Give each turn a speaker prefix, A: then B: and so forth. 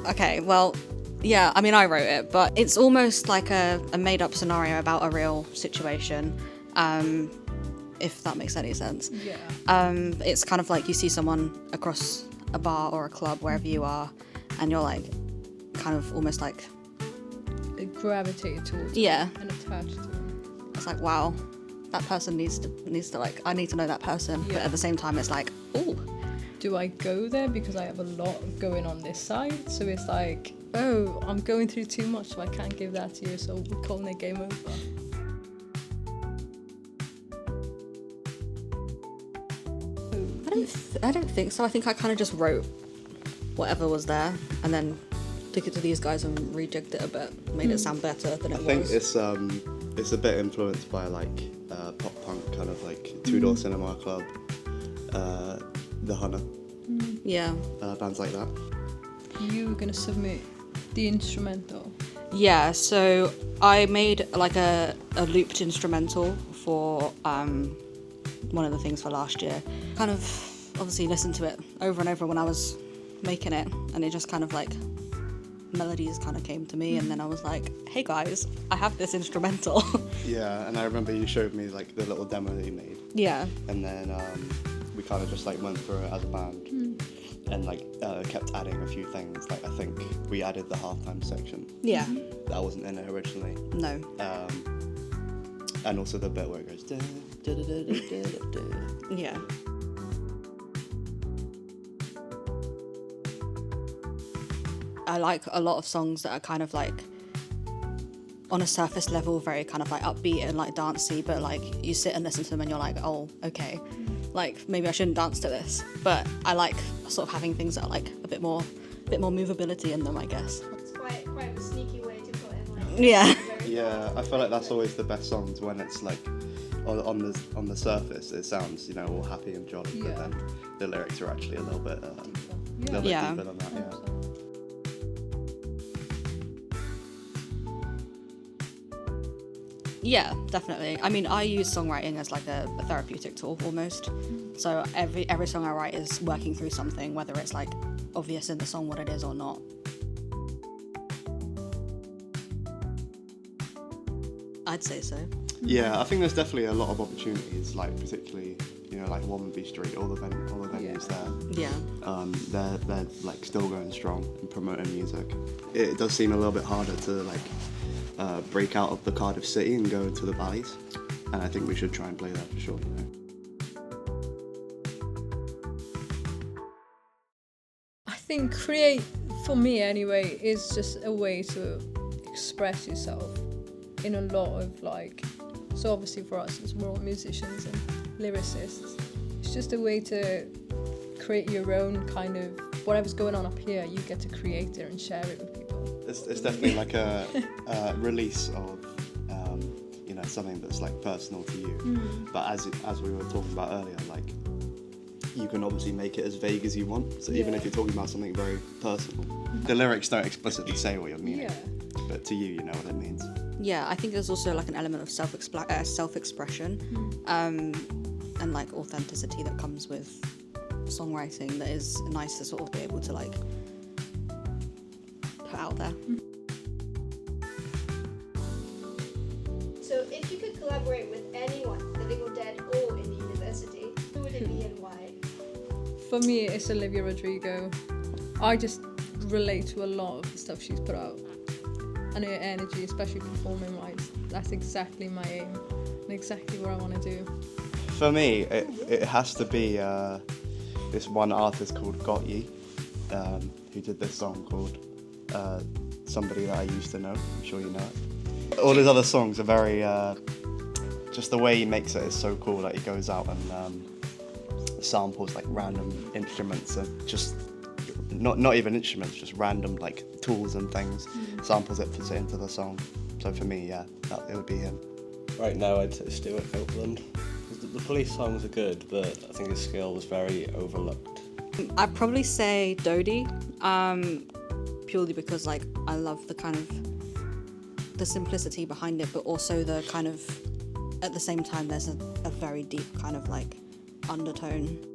A: Okay, well, yeah, I mean, I wrote it, but it's almost like a made-up scenario about a real situation, if that makes any sense.
B: Yeah.
A: It's kind of like you see someone across a bar or a club, wherever you are, and you're like, kind of almost like...
B: Gravitated towards
A: yeah,
B: and attached to them.
A: it's like, wow, that person needs to like, I need to know that person, but at the same time, it's like, ooh.
B: Do I go there because I have a lot going on this side? So it's like, oh, I'm going through too much, so I can't give that to you, so we're calling it game over.
A: I don't think so. I think I kind of just wrote whatever was there and then took it to these guys and rejigged it a bit, made it sound better than it was.
C: I think it's a bit influenced by like pop punk, kind of like Two Door Cinema Club, the Hunna,
A: Yeah.
C: bands like that.
B: You were gonna submit the instrumental.
A: Yeah, so I made like a looped instrumental for one of the things for last year. Kind of obviously listened to it over and over when I was making it, and it just kind of like melodies kind of came to me, and then I was like, hey guys, I have this instrumental.
C: Yeah, and I remember you showed me like the little demo that you made.
A: Yeah.
C: And then we kind of just like went through it as a band and like kept adding a few things. Like I think we added the halftime section.
A: Yeah.
C: That wasn't in it originally.
A: No.
C: And also the bit where it goes da, da, da, da, da, da, da.
A: Yeah. I like a lot of songs that are kind of like on a surface level very kind of like upbeat and like dancey, but like you sit and listen to them and you're like, oh, okay, like maybe I shouldn't dance to this, but I like sort of having things that are like a bit more movability in them, I guess.
D: It's quite a sneaky way to put in like
A: Yeah.
C: Yeah, I feel like that's always the best songs when it's like on the surface it sounds, you know, all happy and jolly,
B: Yeah.
C: but then the lyrics are actually a little bit
A: Yeah.
C: deeper than that. Yeah.
A: Yeah, definitely. I mean, I use songwriting as like a therapeutic tool almost. So every song I write is working through something, whether it's like obvious in the song what it is or not. I'd say so.
C: Yeah, I think there's definitely a lot of opportunities, like particularly, you know, like Womanby Street, all the venues there.
A: Yeah.
C: They're like still going strong and promoting music. It does seem a little bit harder to like break out of the Cardiff city and go into the valleys, and I think we should try and play that for sure. You know?
B: I think create, for me anyway, is just a way to express yourself in a lot of like, so obviously for us as we're all musicians and lyricists, it's just a way to create your own kind of, whatever's going on up here, you get to create it and share it with people.
C: It's definitely like a release of you know, something that's like personal to you. But as we were talking about earlier, like you can obviously make it as vague as you want. So even if you're talking about something very personal, the lyrics don't explicitly say what you're meaning, but to you, you know what it means.
A: Yeah, I think there's also like an element of self-expression and like authenticity that comes with songwriting that is nice to sort of be able to like put out there.
D: So if you could collaborate with anyone, living or dead or in university, who would it be and why?
B: For me, it's Olivia Rodrigo. I just relate to a lot of the stuff she's put out. And her energy, especially performing-wise, that's exactly my aim and exactly what I want to do.
C: For me, it has to be this one artist called Got Ye, who did this song called Somebody That I Used to Know. I'm sure you know it. All his other songs are very, just the way he makes it is so cool. Like he goes out and samples like random instruments and just not even instruments, just random like tools and things, samples it, puts it into the song. So for me, yeah, it would be him.
E: Right now I'd say Stuart Copeland. The Police songs are good, but I think his skill was very overlooked.
A: I'd probably say Dodie, purely because like I love the kind of the simplicity behind it, but also the kind of, at the same time there's a very deep kind of like undertone.